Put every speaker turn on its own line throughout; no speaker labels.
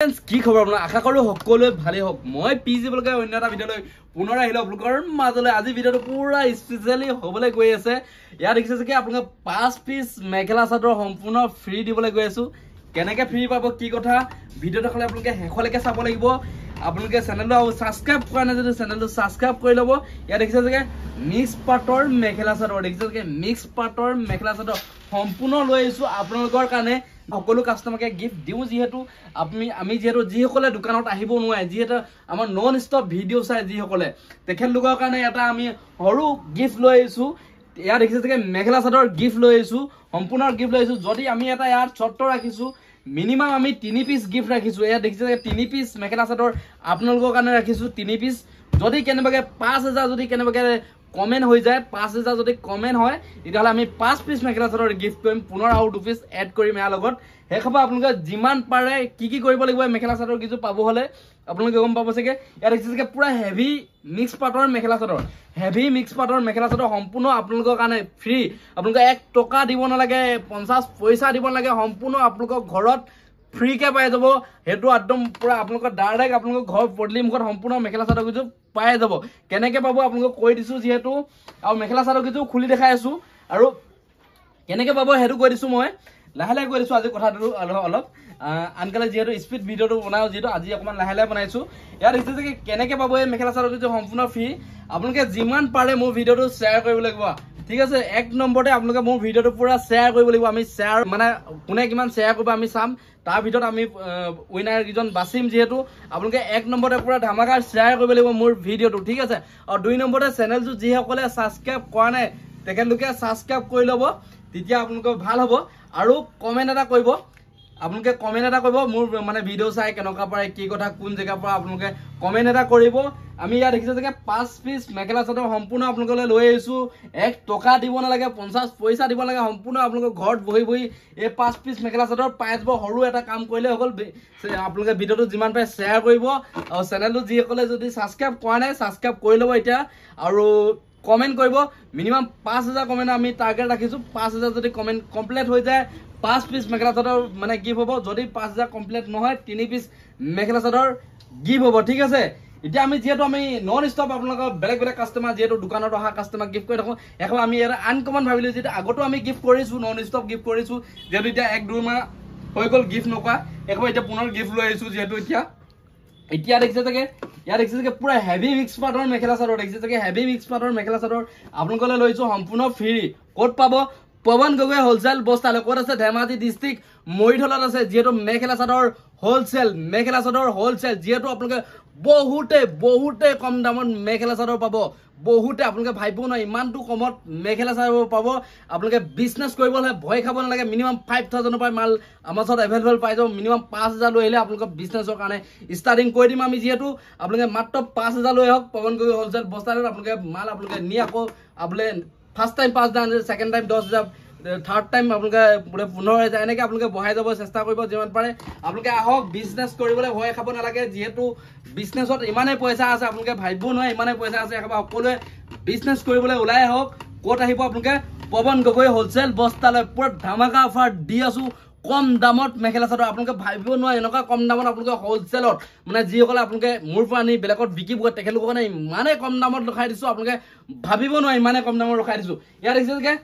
কি খবৰ আপোনাৰ আশা কৰো সকলোৱে ভালে হওক মই পিজি বলকে অন্য এটা ভিডিঅলৈ পুনৰ আহিলো আপোনালোকৰ মাজলৈ আজি ভিডিঅটো পুৰা স্পেশালি হ'বলৈ গৈ আছে ইয়াত দেখিছে যে আপোনাক 5 পিস মেখেলা চাদৰ সম্পূৰ্ণ ফ্ৰী দিবলৈ গৈ আছো কেনেকৈ ফ্ৰী পাব কি কথা ভিডিঅটো খলে আপোনালোকে হেখলৈকে চাব লাগিব আপোনালোকে চেনেলটো সাবস্ক্ৰাইব কৰা নাই যদি চেনেলটো সাবস্ক্ৰাইব কৰি লব ইয়াত দেখিছে যে মিক্স পাটৰ মেখেলা চাদৰ দেখিছে যে মিক্স পাটৰ মেখেলা চাদৰ সম্পূৰ্ণ লৈ আহিছো আপোনালোকৰ কাৰণে সকলো কাস্টমাৰকে গিফট দিও যেহেতু আমি যেহেতু যিসকলে দোকানত আহিব নোৱাৰে যেহেতু আমাৰ নন ষ্টপ ভিডিঅ' চাই যিসকলে তেখেতলোকৰ কাৰণে এটা আমি সৰু গিফট লৈ আহিছো ইয়াত দেখিছে যে মেখেলা চাদৰ গিফট লৈ আহিছো সম্পূৰ্ণ গিফট লৈ আহিছো যদি আমি এটা ইয়াত চৰ্ত ৰাখিছো মিনিমাম আমি 3 পিস গিফট ৰাখিছো ইয়াত দেখিছে যে 3 পিস মেখেলা চাদৰ আপোনালোকৰ কাৰণে ৰাখিছো 3 পিস যদি কেনেবাকে 5000 যদি কেনেবাকে কমেন্ট হৈ যায় 5000 যদি কমেন্ট হয় তেতিয়াহলে আমি 5 পিস মেখেলা চাদৰ গিফট কৰিম পুনৰ আৰু 2 পিস এড কৰিম ইয়াৰ লগত হেখবা আপোনালোকে যিমান পাৰে কি কৰিব লাগিব মেখেলা চাদৰ কিছু পাব হলে আপোনালোকে গম পাব চাগে ইয়াত দেখিছে পুৰা হেভি মিক্স পাটৰ মেখেলা চাদৰ হেভি মিক্স পাটৰ মেখেলা চাদৰ সম্পূৰ্ণ আপোনালোকৰ কাৰণে ফ্ৰী আপোনালোকে 1 টকা দিব নালাগে 50 পইচা দিব নালাগে সম্পূৰ্ণ আপোনালোকৰ ঘৰত ফ্ৰী কে পাই যাব হেতু একদম পুৰা আপোনালোকৰ ডাইৰেক্ট আপোনালোকৰ ঘৰ পডলি মুখত সম্পূৰ্ণ মেখেলা চাদৰ কিছু পাই যাব কেনেকৈ পাব আপোনালোকক কৈ দিছো যেহেতু আৰু মেখেলা চাদৰ কিছু খুলি দেখাই আছো আৰু কেনেকৈ পাব হেতু কৈ দিছো মই লাহে কৈ দিছো আজি কথাটো অলপ আনকালে যেহেতু স্পিড ভিডিঅটো বনাও যেহেতু আজি অকমান লাহে বনাইছো ইয়াত দেখিছে যে কেনেকৈ পাব এই মেখেলা চাদৰ কিছু সম্পূৰ্ণ ফ্ৰী আপোনালোকে যিমান পাৰে মোৰ ভিডিঅটো শ্বেয়াৰ কৰিব লাগিব ঠিক আছে এক নম্বৰতে আপোনালোকে মোৰ ভিডিঅটো পুৰা শ্বেয়াৰ কৰিব লাগিব আমি শ্বেয়াৰ মানে কোনে কিমান শ্বেয়াৰ কৰিব আমি চাম তাৰ ভিতৰত আমি উইনাৰ কিজন বাছিম যেহেতু আপোনালোকে এক নম্বৰতে পুৰা ধামাকাৰ শ্বেয়াৰ কৰিব লাগিব মোৰ ভিডিঅটো ঠিক আছে আৰু 2 নম্বৰতে চেনেলটো যিসকলে সাবস্ক্ৰাইব কৰা নাই তেখেতলোকে সাবস্ক্ৰাইব কৰি ল'ব তেতিয়া আপোনালোকৰ ভাল হ'ব আৰু কমেন্ট এটা কৰিব আপোনালোকে কমেন্ট এটা কৰিব মোৰ মানে ভিডিঅ' চাই কেনেকুৱা পাৰে কি কথা কোন জেগাৰ পৰা আপোনালোকে কমেন্ট এটা কৰিব আমি ইয়াত দেখিছে যে 5 পিস মেখেলা চাদৰ সম্পূৰ্ণ আপোনালোকলৈ লৈ আহিছো 1 টকা দিব নালাগে 50 পইচা দিব নালাগে সম্পূৰ্ণ আপোনালোকৰ ঘৰত বহি এই 5 পিস মেখেলা চাদৰ পাই যাব সৰু এটা কাম কৰিলে হ'ল আপোনালোকে ভিডিঅ'টো যিমান পাৰে শ্বেয়াৰ কৰিব আৰু চেনেলটো যিসকলে যদি সাবস্ক্ৰাইব কৰা নাই সাবস্ক্ৰাইব কৰি ল'ব এতিয়া আৰু কমেন্ট কৰিব মিনিমাম 5000 কমেন্ট আমি টাৰ্গেট ৰাখিছো 5000 যদি কমেন্ট কমপ্লিট হৈ যায় 5 পিস মেখেলা চাদৰ মানে গিফট হ'ব যদি 5000 কমপ্লিট নহয় 3 পিস মেখেলা চাদৰ গিফট হ'ব ঠিক আছে এতিয়া আমি যেহেতু আমি নন ষ্টপ আপোনালোকৰ বেলেগ কাস্টমাৰ যেহেতু দোকানত অহা কাস্টমাৰ গিফট কৰি থাকো এখন আমি এটা আনকমন ভাবিলো যেটা আগতো আমি গিফট কৰিছো নন ষ্টপ গিফট কৰিছো যেহেতু এতিয়া 1-2 মাহ হৈ গ'ল গিফট নকৰা এখন এতিয়া পুনৰ গিফট লৈ আহিছো যেহেতু এতিয়া দেখিছে যে ইয়াত দেখিছে যে পুৰা হেভি মিক্স পাটৰ মেখেলা চাদৰ দেখিছে যে হেভি মিক্স পাটৰ মেখেলা চাদৰ আপোনালোকলৈ লৈছো সম্পূৰ্ণ ফ্ৰী ক'ত পাব পৱন গগৈ হোলসেল বস্তালৈ ক'ত আছে ধেমাজি ডিস্ট্ৰিক্ট মৰিধলত আছে যেহেতু মেখেলা চাদৰ হোলসেল যেহেতু আপোনালোকে বহুতে কম দামত মেখেলা চাদৰ পাব বহুতে আপোনালোকে ভাবিব নহয় ইমানটো কমত মেখেলা চাদৰ পাব আপোনালোকে বিজনেছ কৰিব হ'লে ভয় খাব নালাগে মিনিমাম 5000 পৰা মাল আমাৰ ওচৰত এভেইলেবল পাই যাব মিনিমাম 5000 লৈ আহিলে আপোনালোকৰ বিজনেছৰ কাৰণে ষ্টাৰ্টিং কৰি দিম আমি যেহেতু আপোনালোকে মাত্ৰ 5000 লৈ আহক পৱন গগৈ হোলসেল বস্তালৈ আপোনালোকে মাল আপোনালোকে নি আকৌ আপোনালোকে first time 5000 second time 10000 third time আপোনালোকে 15000 এনেকৈ আপোনালোকে বঢ়াই যাব চেষ্টা কৰিব যিমান পাৰে আপোনালোকে আহক বিজনেছ কৰিবলৈ ভয় খাব নালাগে যেহেতু বিজনেছত ইমানেই পইচা আছে আপোনালোকে ভাবিব নহয় ইমানেই পইচা আছে একেবাৰে সকলোৱে বিজনেছ কৰিবলৈ ওলাই আহক ক'ত আহিব আপোনালোকে পৱন গগৈ হোলসেল বস্তালৈ পুৰা ধামাকা অফাৰ দি আছো কম দামত মেখেলা চাদৰ আপোনালোকে ভাবিব নোৱাৰে এনেকুৱা কম দামত আপোনালোকে হোলসেলত মানে যিসকলে আপোনালোকে মোৰ পৰা আনি বেলেগত বিকিব তেখেতলোকৰ কাৰণে ইমানেই কম দামত ৰখাই দিছো আপোনালোকে ভাবিব নোৱাৰে ইমানেই কম দামত ৰখাই দিছো ইয়াত দেখিছে যে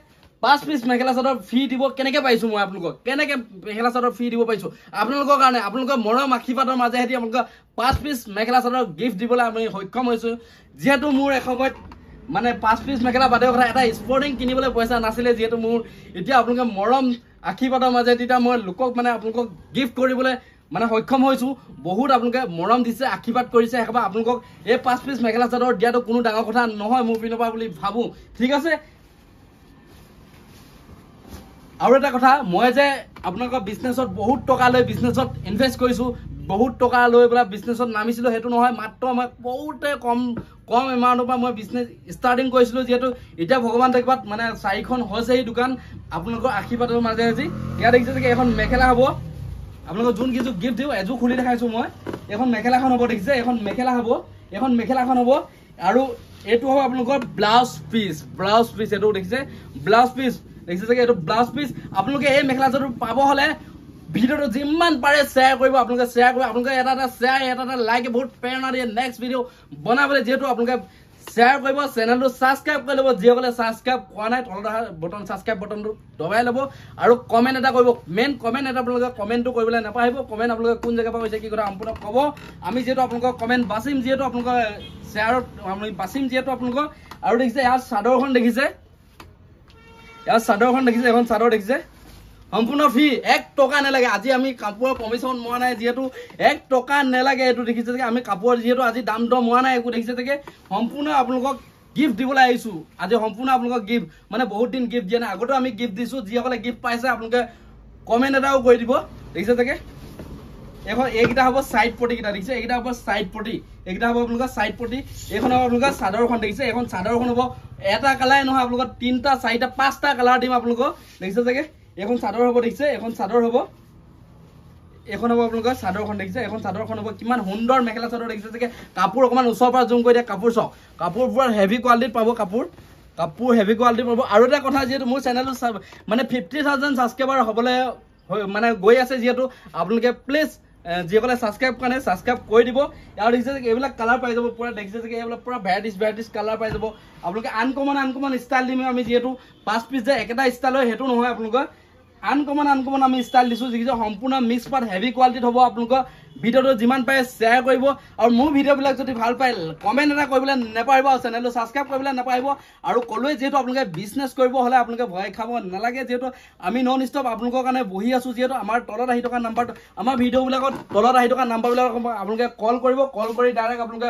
5 পিস মেখেলা চাদৰ ফ্ৰী দিব কেনেকৈ পাইছো মই আপোনালোকক কেনেকৈ মেখেলা চাদৰ ফ্ৰী দিব পাইছো আপোনালোকৰ কাৰণে আপোনালোকৰ মৰম আশীৰ্বাদৰ মাজেহেতি আপোনালোকক 5 পিস মেখেলা চাদৰ গিফট দিবলৈ আমি সক্ষম হৈছো যেহেতু মোৰ এসময়ত মানে 5 পিস মেখেলা বাদে কথা এটা স্পৰ্টিং কিনিবলৈ পইচা নাছিলে যেহেতু মোৰ এতিয়া আপোনালোকে মৰম আশীৰ্বাদৰ মাজে তেতিয়া মই লোকক মানে আপোনালোকক গিফট কৰিবলৈ মানে সক্ষম হৈছো বহুত আপোনালোকে মৰম দিছে আশীৰ্বাদ কৰিছে একেবাৰে আপোনালোকক এই 5 পিস মেখেলা চাদৰ দিয়াটো কোনো ডাঙৰ কথা নহয় মোৰ পিনৰ পৰা বুলি ভাবো ঠিক আছে আৰু এটা কথা মই যে আপোনালোকৰ বিজনেছত বহুত টকা লৈ বিজনেছত ইনভেষ্ট কৰিছো বহুত টকা লৈ পেলাই বিজনেছত নামিছিলো হেতু নহয় মাত্ৰ মই বহুতে কম এমাউণ্টৰ পৰা মই বিজনেছ ষ্টাৰ্টিং কৰিছিলো যেহেতু এতিয়া ভগৱান দেখবাত মানে 4খন হৈছে এই দোকান আপোনালোকৰ আশীৰ্বাদৰ মাজে ইয়াত দেখিছে যে এখন মেখেলা হ'ব আপোনালোকক যোন কিছু গিফট দিওঁ এযোৰ খুলি দেখাইছো মই এখন মেখেলাখন হ'ব দেখিছে এখন মেখেলাখন হ'ব আৰু এইটো হ'ব আপোনালোকৰ ব্লাউজ পিচ এইটো দেখিছে ব্লাউজ পিচ দেখিছে যে এইটো ব্লাউজ পিচ আপোনালোকে এই মেখেলা চাদৰ পাব হলে ভিডিওটো যিমান পাৰে শ্বেয়াৰ কৰিব আপোনালোকে শ্বেয়াৰ কৰিব আপোনালোকে এটা শ্বেয়াৰ এটা লাইক বহুত প্ৰেৰণা দিয়ে নেক্সট ভিডিও বনাবলৈ যেহেতু আপোনালোকে শ্বেয়াৰ কৰিব চেনেলটো সাবস্ক্ৰাইব কৰি ল'ব যিসকলে সাবস্ক্ৰাইব কৰা নাই তলত বটন সাবস্ক্ৰাইব বটনটো দবাই ল'ব আৰু কমেন্ট এটা কৰিব মেইন কমেন্ট এটা আপোনালোকে কমেন্টটো কৰিবলৈ নাপাহৰিব কমেন্ট আপোনালোকে কোন জেগাৰ পৰা হৈছে কি কথা সম্পূৰ্ণ ক'ব আমি যেহেতু আপোনালোকৰ কমেন্ট বাছিম যেহেতু আপোনালোকৰ শ্বেয়াৰত আমি বাছিম যেহেতু আপোনালোকৰ আৰু দেখিছে ইয়াৰ চাদৰখন দেখিছে এখন চাদৰ দেখিছে সম্পূৰ্ণ ফ্ৰী 1 টকা নালাগে আজি আমি কাপোৰৰ পাৰমিশন মোৱা নাই যেহেতু 1 টকা নালাগে এটো দেখিছে যে আমি কাপোৰৰ যেহেতু আজি দাম দম মোৱা নাই একো দেখিছে যে সম্পূৰ্ণ আপোনালোকক গিফট দিবলৈ আহিছো আজি সম্পূৰ্ণ আপোনালোকক গিফট মানে বহুত দিন গিফট দিয়া নাই আগতে আমি গিফট দিছো যিসকলে গিফট পাইছে আপোনালোকে কমেন্ট এটাও কৰি দিব দেখিছে যে এখন এইটা হ'ব সাইড পটি কিটা দেখিছে এইটা হ'ব সাইড পটি এইটা হ'ব আপোনালোকৰ সাইড পটি এখন হ'ব আপোনালোকৰ চাদৰখন দেখিছে এখন চাদৰখন হ'ব এটা কালাৰ নহয় আপোনালোকৰ 3টা 4টা 5টা কালাৰ দিম আপোনালোকক দেখিছে যে এখন চাদৰ হ'ব দেখিছে এখন চাদৰ হ'ব আপোনালোকৰ চাদৰখন দেখিছে এখন চাদৰখন হ'ব কিমান সুন্দৰ মেখেলা চাদৰ দেখিছে যে কাপোৰ অকমান ওচৰৰ পৰা জুম কৰি দিয়া কাপোৰ চাওক কাপোৰ পুৰা হেভি কোৱালিটিত পাব কাপোৰ হেভি কোৱালিটিত পাব আৰু এটা কথা যেহেতু মোৰ চেনেলটো মানে 50000 সাবস্ক্ৰাইবাৰ হ'বলৈ মানে গৈ আছে যেহেতু আপোনালোকে প্লিজ যিসকলে সাবস্ক্ৰাইব কৰে সাবস্ক্ৰাইব কৰি দিব আৰু দেখিছে যে এইবিলাক কালাৰ পাই যাব পুৰা দেখিছে যে এইবিলাক পুৰা ভ্যাৰাইটিজ কালাৰ পাই যাব আপোনালোকে আনকমন ষ্টাইল দিম আমি যেহেতু 5 পিস যে একেটা ষ্টাইল হয় হেতু নহয় আপোনালোকে আনকমন আমি ষ্টাইল দিছো যে সম্পূৰ্ণ মিক্স পাৰ্ট হেভি কোৱালিটিত হ'ব আপোনালোকৰ ভিডিওটো যিমান পায় শ্বেয়াৰ কৰিব আৰু মোৰ ভিডিওবিলাক যদি ভাল পায় কমেন্ট এটা কৰিবলৈ নাপাহৰিব আৰু চেনেলটো সাবস্ক্ৰাইব কৰিবলৈ নাপাহৰিব আৰু কলৈ যেহেতু আপোনালোকে বিজনেছ কৰিব হলে আপোনালোকে ভয় খাব নালাগে যেহেতু আমি নন ষ্টপ আপোনালোকৰ কাৰণে বহি আছো যেহেতু আমাৰ তলত আহি থকা নাম্বাৰটো আমাৰ ভিডিওবিলাকত তলত আহি থকা নাম্বাৰবিলাক আপোনালোকে কল কৰিব কল কৰি ডাইৰেক্ট আপোনালোকে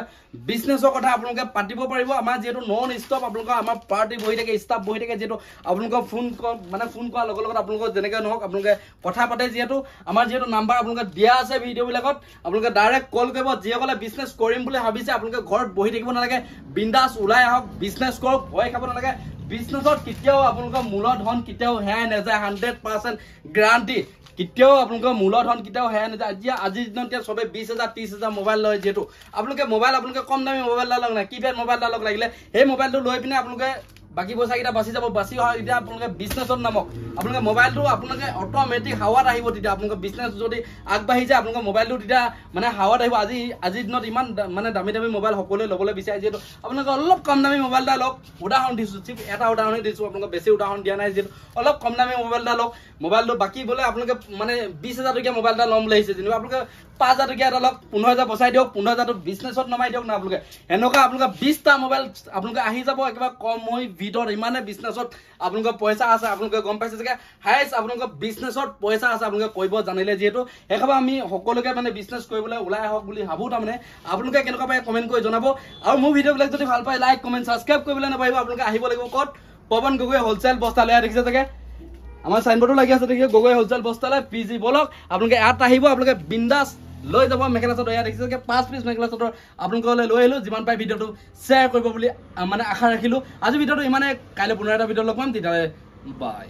বিজনেছৰ কথা আপোনালোকে পাতিব পাৰিব আমাৰ যেহেতু নন ষ্টপ আপোনালোকৰ আমাৰ পাৰ্টি বহি থাকে ষ্টাফ বহি থাকে যেহেতু আপোনালোকৰ ফোন কৰাৰ লগে লগে আপোনালোকৰ যেনেকৈ নহওক আপোনালোকে কথা পাতে যেহেতু আমাৰ যেহেতু নাম্বাৰ আপোনালোকে দিয়া আছে ভিডিওবিলাকত আপোনালোকে ডাইৰেক্ট কল কৰিব যিসকলে বিজনেছ কৰিম বুলি ভাবিছে আপোনালোকে ঘৰত বহি থাকিব নালাগে বিন্দাছ ওলাই আহক বিজনেছ কৰক ভয় খাব নালাগে বিজনেছত কেতিয়াও আপোনালোকৰ মূলধন কেতিয়াও হেৰাই নাযায় 100% গ্যাৰান্টি কেতিয়াও আপোনালোকৰ মূলধন কেতিয়াও হেৰাই নাযায় আজিৰ দিনত সবে 20000 30000 মোবাইল লয় যেহেতু আপোনালোকে কম দামী মোবাইল লওক না কিপ্যাড মোবাইল লওক লাগিলে সেই মোবাইলটো লৈ পিনে আপোনালোকে বাকি পইচা কিটা বাছি যাব বাছি হয় এতিয়া আপোনালোকে বিজনেছত নামক আপোনালোকে মোবাইলটো আপোনালোকে অটোমেটিক হাৱাত আহিব তেতিয়া আপোনালোকে বিজনেছ যদি আগবাঢ়ি যায় আপোনালোকে মোবাইলটো তেতিয়া মানে হাৱাত আহিব আজিৰ দিনত ইমান মানে দামী মোবাইল সকলোৱে ল'বলৈ বিচাৰে যেহেতু আপোনালোকে অলপ কম দামী মোবাইল এটা লওক উদাহৰণ দিছো এটা উদাহৰণ দিছো আপোনালোকে বেছি উদাহৰণ দিয়া নাই যেহেতু অলপ কম দামী মোবাইল এটা লওক মোবাইলটো বাকি বোলে আপোনালোকে মানে 20000 টকীয়া মোবাইল এটা ল'ম বুলি আহিছে যেনিবা আপোনালোকে 5000 টকীয়া এটা লওক 15000 বচাই দিয়ক 15000 টো বিজনেছত নমাই দিয়ক না আপোনালোকে এনেকুৱা আপোনালোকে 20টা মোবাইল আপোনালোকে আহি যাব একেবাৰে কম হৈ ভিতৰত ইমানে বিজনেছত আপোনালোকৰ পইচা আছে আপোনালোকে গম পাইছে যে হাইছ আপোনালোকৰ বিজনেছত পইচা আছে আপোনালোকে কৰিব জানিলে যেহেতু একেবাৰে আমি সকলোকে মানে বিজনেছ কৰিবলৈ ওলাই আহক বুলি ভাবো তাৰমানে আপোনালোকে কেনেকুৱা পায় কমেন্ট কৰি জনাব আৰু মোৰ ভিডিওবিলাক যদি ভাল পায় লাইক কমেন্ট সাবস্ক্ৰাইব কৰিবলৈ নাপাহৰিব আপোনালোকে আহিব লাগিব ক'ত পৱন গগৈ হোলচেল বস্তালৈ দেখিছে যে আমাৰ সাইনবোৰ্ডো লাগি আছে দেখিছে গগৈ হোলচেল বস্তালৈ পিজি বলক আপোনালোকে ইয়াত আহিব আপোনালোকে বিন্দাছ লৈ যাব মেখেলা চাদৰ ইয়াত দেখিছে যে 5 পিস মেখেলা চাদৰ আপোনালোকলৈ লৈ আহিলো যিমান পাই ভিডিওটো শ্বেয়াৰ কৰিব বুলি মানে আশা ৰাখিলো আজি ভিডিওটো ইমানে কাইলৈ পুনৰ এটা ভিডিও লগ পাম তেতিয়ালে বাই